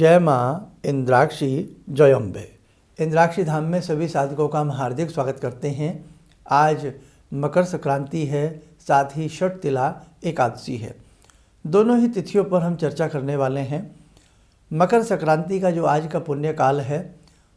जय माँ इंद्राक्षी जयम्बे। इंद्राक्षी धाम में सभी साधकों का हम हार्दिक स्वागत करते हैं। आज मकर संक्रांति है, साथ ही षठ तिला एकादशी है। दोनों ही तिथियों पर हम चर्चा करने वाले हैं। मकर संक्रांति का जो आज का पुण्य काल है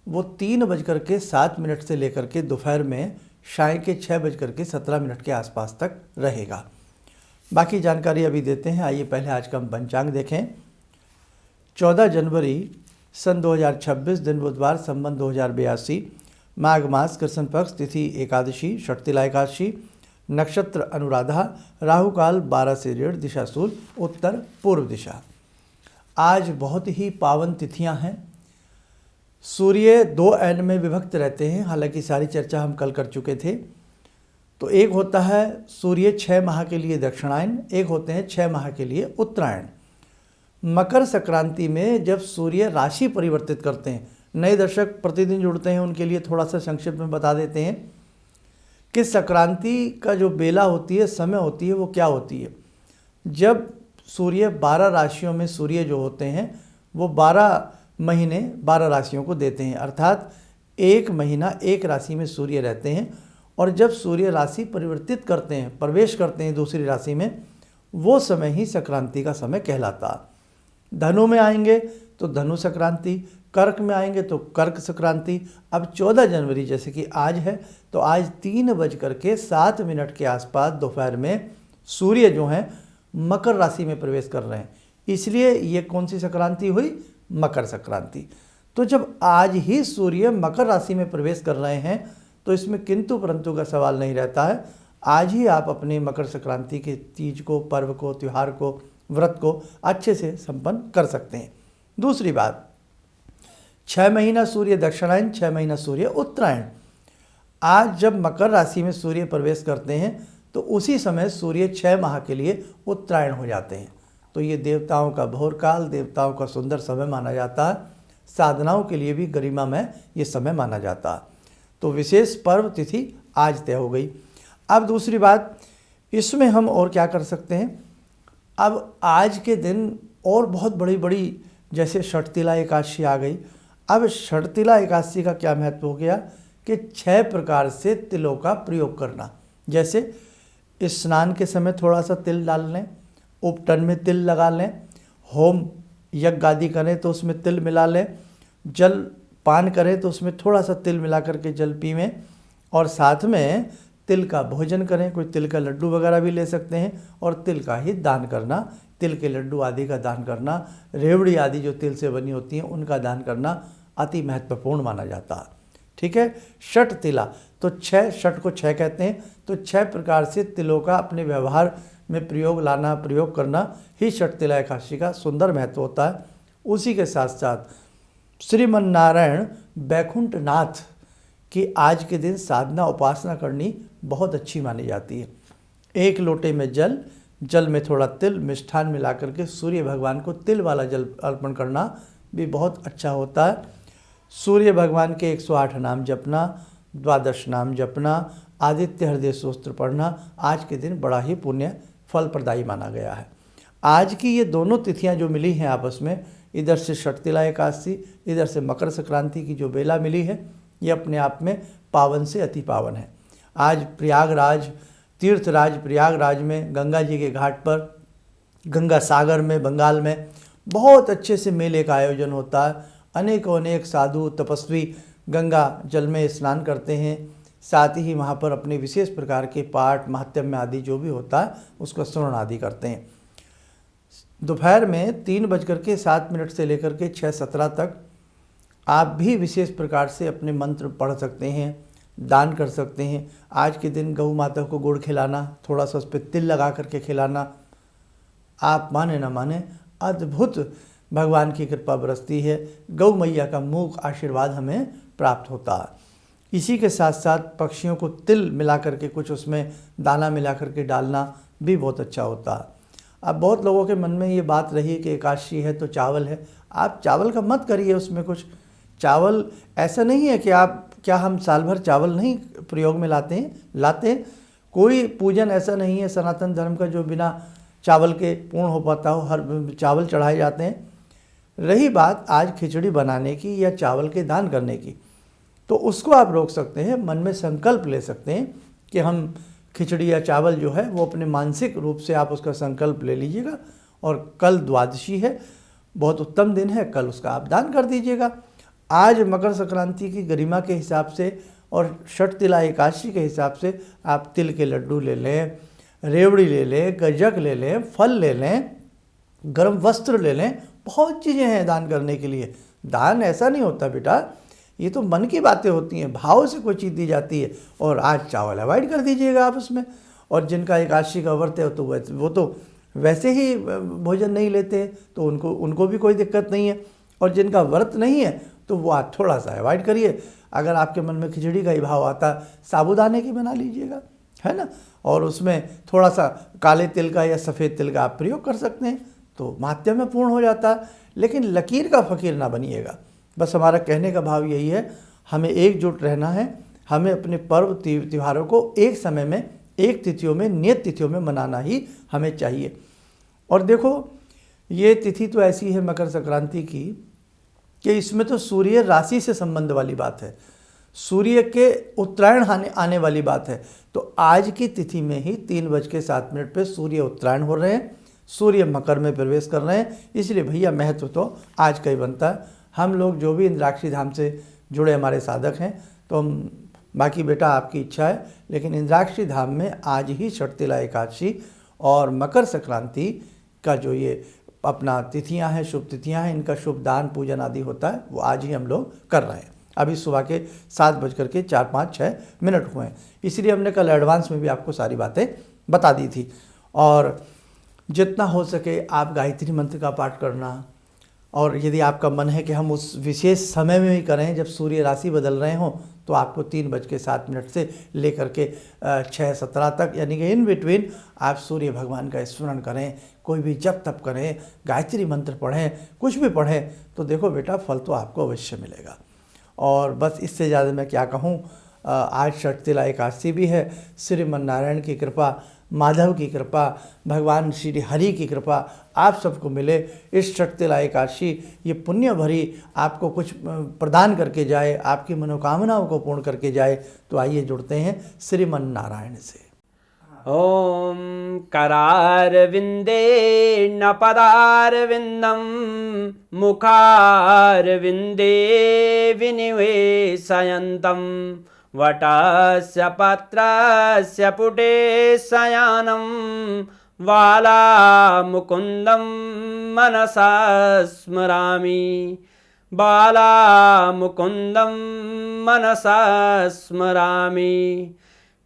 वो 3:07 से लेकर के दोपहर में शाम के 6:17 के आसपास तक रहेगा। बाकी जानकारी अभी देते हैं। आइए पहले आज का हम पंचांग देखें। 14 जनवरी सन 2026, दिन बुधवार, संवत 2082, माघ मास, कृष्ण पक्ष, तिथि एकादशी, षठ तिला एकादशी, नक्षत्र अनुराधा, राहु काल 12 से 1:30, दिशा सूर्य उत्तर पूर्व दिशा। आज बहुत ही पावन तिथियां हैं। सूर्य 2 एन में विभक्त रहते हैं, हालांकि सारी चर्चा हम कल कर चुके थे। तो एक होता है सूर्य 6 माह के लिए दक्षिणायन, एक होते हैं 6 माह के लिए उत्तरायण। मकर संक्रांति में जब सूर्य राशि परिवर्तित करते हैं, नए दर्शक प्रतिदिन जुड़ते हैं उनके लिए थोड़ा सा संक्षिप्त में बता देते हैं कि संक्रांति का जो बेला होती है, समय होती है, वो क्या होती है। जब सूर्य 12 राशियों में सूर्य जो होते हैं वो 12 महीने 12 राशियों को देते हैं, अर्थात एक महीना एक राशि में सूर्य रहते हैं। और जब सूर्य राशि परिवर्तित करते हैं, प्रवेश करते हैं दूसरी राशि में, वो समय ही संक्रांति का समय कहलाता है। धनु में आएंगे तो धनु संक्रांति, कर्क में आएंगे तो कर्क संक्रांति। अब 14 जनवरी जैसे कि आज है, तो आज 3:07 के आसपास दोपहर में सूर्य जो हैं मकर राशि में प्रवेश कर रहे हैं, इसलिए ये कौन सी संक्रांति हुई? मकर संक्रांति। तो जब आज ही सूर्य मकर राशि में प्रवेश कर रहे हैं तो इसमें किंतु परंतु का सवाल नहीं रहता है। आज ही आप अपने मकर संक्रांति के तीज को, पर्व को, त्यौहार को, व्रत को अच्छे से संपन्न कर सकते हैं। दूसरी बात, 6 महीना सूर्य दक्षिणायन, 6 महीना सूर्य उत्तरायण। आज जब मकर राशि में सूर्य प्रवेश करते हैं तो उसी समय सूर्य 6 माह के लिए उत्तरायण हो जाते हैं। तो ये देवताओं का भोर काल, देवताओं का सुंदर समय माना जाता है। साधनाओं के लिए भी गरिमामय ये समय माना जाता है। तो विशेष पर्व तिथि आज तय हो गई। अब दूसरी बात, इसमें हम और क्या कर सकते हैं। अब आज के दिन और बहुत बड़ी बड़ी, जैसे षठ तिला एकादशी आ गई। अब षठ तिला एकादशी का क्या महत्व हो गया कि 6 प्रकार से तिलों का प्रयोग करना। जैसे स्नान के समय थोड़ा सा तिल डाल लें, उपटन में तिल लगा लें, होम यज्ञ आदि करें तो उसमें तिल मिला लें, जल पान करें तो उसमें थोड़ा सा तिल मिला करके जल पीवें, और साथ में तिल का भोजन करें। कोई तिल का लड्डू वगैरह भी ले सकते हैं, और तिल का ही दान करना, तिल के लड्डू आदि का दान करना, रेवड़ी आदि जो तिल से बनी होती हैं उनका दान करना अति महत्वपूर्ण माना जाता है। ठीक है। षठ तिला, तो 6, षठ को 6 कहते हैं, तो 6 प्रकार से तिलों का अपने व्यवहार में प्रयोग करना ही षठ तिला एकादशी का सुंदर महत्व होता है। उसी के साथ साथ श्रीमन्नारायण बैकुंठनाथ की आज के दिन साधना उपासना करनी बहुत अच्छी मानी जाती है। 1 लोटे में जल में थोड़ा तिल, मिष्ठान मिला करके सूर्य भगवान को तिल वाला जल अर्पण करना भी बहुत अच्छा होता है। सूर्य भगवान के 108 नाम जपना, 12 नाम जपना, आदित्य हृदय स्तोत्र पढ़ना आज के दिन बड़ा ही पुण्य फल प्रदायी माना गया है। आज की ये दोनों तिथियां जो मिली हैं आपस में, इधर से षठ तिला एकादशी, इधर से मकर संक्रांति की जो बेला मिली है, ये अपने आप में पावन से अति पावन है। आज प्रयागराज, तीर्थराज प्रयागराज में गंगा जी के घाट पर, गंगा सागर में, बंगाल में बहुत अच्छे से मेले का आयोजन होता है। अनेक साधु तपस्वी गंगा जल में स्नान करते हैं, साथ ही वहाँ पर अपने विशेष प्रकार के पाठ, महात्म्य आदि जो भी होता है उसका श्रवण आदि करते हैं। दोपहर में 3:07 से लेकर के 6:17 तक आप भी विशेष प्रकार से अपने मंत्र पढ़ सकते हैं, दान कर सकते हैं। आज के दिन गौ माता को गुड़ खिलाना, थोड़ा सा उस पर तिल लगा करके खिलाना, आप माने ना माने अद्भुत भगवान की कृपा बरसती है। गौ मैया का मूक आशीर्वाद हमें प्राप्त होता है। इसी के साथ साथ पक्षियों को तिल मिला करके कुछ उसमें दाना मिला करके डालना भी बहुत अच्छा होता है। अब बहुत लोगों के मन में ये बात रही कि एकादशी है तो चावल है। आप चावल का मत करिए उसमें कुछ। चावल ऐसा नहीं है कि क्या हम साल भर चावल नहीं प्रयोग में लाते हैं। कोई पूजन ऐसा नहीं है सनातन धर्म का जो बिना चावल के पूर्ण हो पाता हो। हर चावल चढ़ाए जाते हैं। रही बात आज खिचड़ी बनाने की या चावल के दान करने की, तो उसको आप रोक सकते हैं, मन में संकल्प ले सकते हैं कि हम खिचड़ी या चावल जो है वो अपने मानसिक रूप से आप उसका संकल्प ले लीजिएगा, और कल द्वादशी है, बहुत उत्तम दिन है, कल उसका आप दान कर दीजिएगा। आज मकर संक्रांति की गरिमा के हिसाब से और षठ तिला एकादशी के हिसाब से आप तिल के लड्डू ले लें, रेवड़ी ले लें, गज्जक ले लें, फल ले लें, गर्म वस्त्र ले लें, बहुत चीज़ें हैं दान करने के लिए। दान ऐसा नहीं होता बेटा, ये तो मन की बातें होती हैं, भाव से कोई चीज़ दी जाती है। और आज चावल अवॉइड कर दीजिएगा आप उसमें, और जिनका एकादशी का व्रत है तो वो तो वैसे ही भोजन नहीं लेते हैं, तो उनको भी कोई दिक्कत नहीं है। और जिनका व्रत नहीं है तो वो आज थोड़ा सा अवॉइड करिए। अगर आपके मन में खिचड़ी का ही भाव आता, साबूदाने की बना लीजिएगा, है ना, और उसमें थोड़ा सा काले तिल का या सफ़ेद तिल का आप प्रयोग कर सकते हैं, तो मात्य में पूर्ण हो जाता है। लेकिन लकीर का फ़कीर ना बनिएगा। बस हमारा कहने का भाव यही है, हमें एकजुट रहना है, हमें अपने पर्व त्योहारों को एक समय में, एक तिथियों में, नियत तिथियों में मनाना ही हमें चाहिए। और देखो, ये तिथि तो ऐसी है मकर संक्रांति की कि इसमें तो सूर्य राशि से संबंध वाली बात है, सूर्य के उत्तरायण आने वाली बात है। तो आज की तिथि में ही 3:07 पे सूर्य उत्तरायण हो रहे हैं, सूर्य मकर में प्रवेश कर रहे हैं, इसलिए भैया महत्व तो आज का ही बनता है। हम लोग जो भी इंद्राक्षी धाम से जुड़े हमारे साधक हैं, तो हम, बाकी बेटा आपकी इच्छा है, लेकिन इंद्राक्षी धाम में आज ही षठ तिला एकादशी और मकर संक्रांति का जो ये अपना तिथियां हैं, शुभ तिथियां हैं, इनका शुभ दान पूजन आदि होता है, वो आज ही हम लोग कर रहे हैं। अभी सुबह के 7:04-5-6 हुए हैं, इसलिए हमने कल एडवांस में भी आपको सारी बातें बता दी थी। और जितना हो सके आप गायत्री मंत्र का पाठ करना, और यदि आपका मन है कि हम उस विशेष समय में ही करें जब सूर्य राशि बदल रहे हों, तो आपको 3:07 से लेकर के 6:17 तक, यानी कि इन बिटवीन आप सूर्य भगवान का स्मरण करें, कोई भी जप तप करें, गायत्री मंत्र पढ़ें, कुछ भी पढ़ें, तो देखो बेटा फल तो आपको अवश्य मिलेगा। और बस इससे ज़्यादा मैं क्या कहूँ। आज षठ तिला एकादशी भी है, श्रीमन नारायण की कृपा, माधव की कृपा, भगवान श्री हरि की कृपा आप सबको मिले। इस षठ तिला एकादशी ये पुण्य भरी आपको कुछ प्रदान करके जाए, आपकी मनोकामनाओं को पूर्ण करके जाए। तो आइए जुड़ते हैं श्रीमन नारायण से। ॐ करारविन्दे न पदारविन्दं मुखारविन्दे विनिवेशयन्तं वटस्य पत्रस्य पुटे शयानं बालामुकुन्दं मनसा स्मरामि, बालामुकुन्दं मनसा स्मरामि।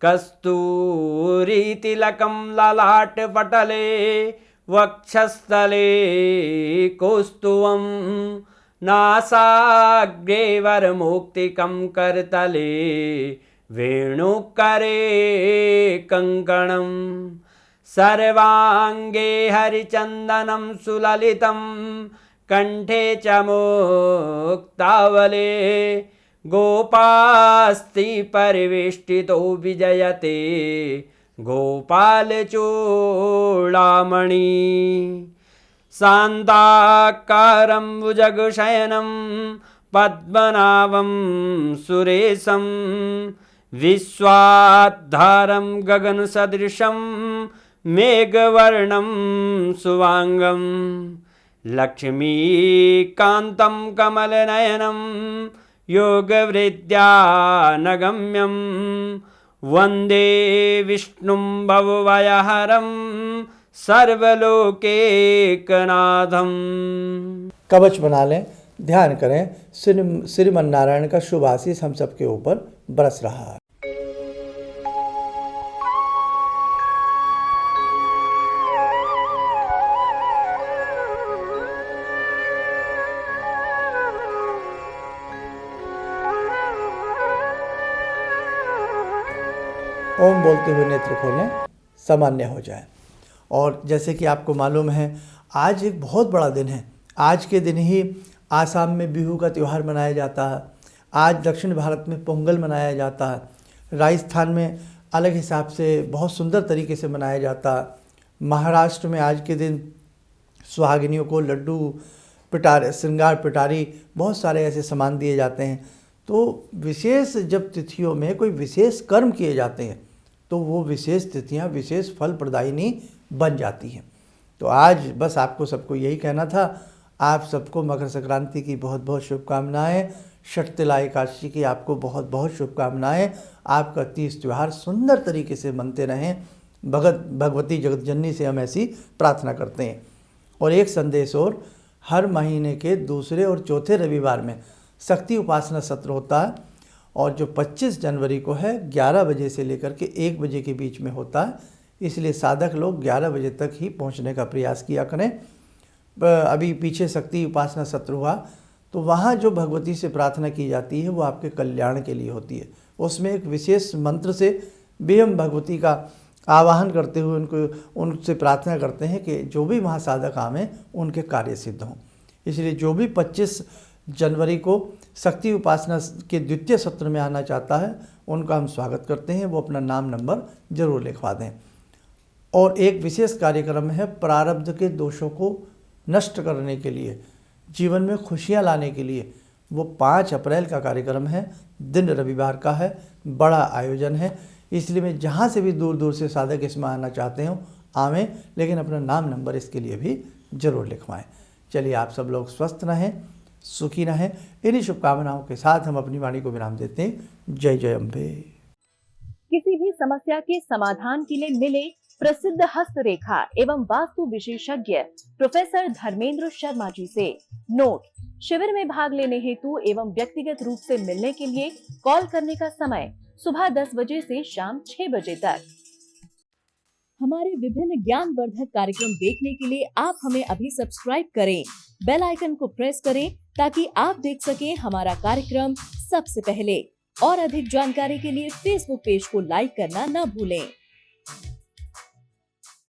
कस्तूरीतिलकं ललाटपटले वक्षस्थले कौस्तुभं नासाग्रे वरमुक्तिकं करतले वेणुकरे कङ्कणं सर्वाङ्गे हरिचन्दनं सुललितं कण्ठे च मुक्तावले गोपास्ति परिवेष्टितो विजयते गोपालचूडामणि शान्ताकारं भुजगशयनं पद्मनाभं सुरेशं विश्वाधारं गगनसदृशं मेघवर्णं शुभांगं लक्ष्मीकान्तं कमलनयनं योगवृद्ध्यानगम्यं वन्दे विष्णुं भवभयहरं सर्वलोकैकनाथं। कवच बना लें, ध्यान करें, श्रीमन नारायण का शुभ आशीष हम सबके ऊपर बरस रहा है। ओम बोलते हुए नेत्र खोलें, सामान्य हो जाए। और जैसे कि आपको मालूम है, आज एक बहुत बड़ा दिन है। आज के दिन ही आसाम में बिहू का त्यौहार मनाया जाता है, आज दक्षिण भारत में पोंगल मनाया जाता है, राजस्थान में अलग हिसाब से बहुत सुंदर तरीके से मनाया जाता है, महाराष्ट्र में आज के दिन सुहागिनियों को लड्डू पिटारे, श्रृंगार पिटारी, बहुत सारे ऐसे सामान दिए जाते हैं। तो विशेष जब तिथियों में कोई विशेष कर्म किए जाते हैं तो वो विशेष तिथियां विशेष फल प्रदायिनी बन जाती हैं। तो आज बस आपको सबको यही कहना था। आप सबको मकर संक्रांति की बहुत बहुत शुभकामनाएं। षटतिला एकादशी की आपको बहुत बहुत शुभकामनाएं। आपका तीज त्यौहार सुंदर तरीके से मनते रहें। भगवती जगतजननी से हम ऐसी प्रार्थना करते हैं। और एक संदेश और, हर महीने के दूसरे और चौथे रविवार में शक्ति उपासना सत्र होता है और जो 25 जनवरी को है 11 बजे से लेकर के 1 बजे के बीच में होता है। इसलिए साधक लोग 11 बजे तक ही पहुंचने का प्रयास किया करें। अभी पीछे शक्ति उपासना सत्र हुआ तो वहाँ जो भगवती से प्रार्थना की जाती है वो आपके कल्याण के लिए होती है। उसमें एक विशेष मंत्र से भी हम भगवती का आवाहन करते हुए उनसे प्रार्थना करते हैं कि जो भी वहाँ साधक आवें उनके कार्य सिद्ध हों। इसलिए जो भी 25 जनवरी को शक्ति उपासना के द्वितीय सत्र में आना चाहता है उनका हम स्वागत करते हैं। वो अपना नाम नंबर जरूर लिखवा दें। और एक विशेष कार्यक्रम है प्रारब्ध के दोषों को नष्ट करने के लिए, जीवन में खुशियां लाने के लिए। वो 5 अप्रैल का कार्यक्रम है, दिन रविवार का है, बड़ा आयोजन है। इसलिए मैं जहाँ से भी दूर दूर से साधक इसमें आना चाहते हो आवें, लेकिन अपना नाम नंबर इसके लिए भी जरूर लिखवाएं। चलिए, आप सब लोग स्वस्थ रहें, सुखी रहें। इन्हीं शुभकामनाओं के साथ हम अपनी वाणी को विराम देते हैं। जय जय अम्बे। किसी भी समस्या के समाधान के लिए मिले प्रसिद्ध हस्तरेखा एवं वास्तु विशेषज्ञ प्रोफेसर धर्मेंद्र शर्मा जी से। नोट: शिविर में भाग लेने हेतु एवं व्यक्तिगत रूप से मिलने के लिए कॉल करने का समय सुबह 10 बजे से शाम 6 बजे तक। हमारे विभिन्न ज्ञानवर्धक कार्यक्रम देखने के लिए आप हमें अभी सब्सक्राइब करें, बेल आइकन को प्रेस करें ताकि आप देख सकें हमारा कार्यक्रम सबसे पहले। और अधिक जानकारी के लिए फेसबुक पेज को लाइक करना न भूलें।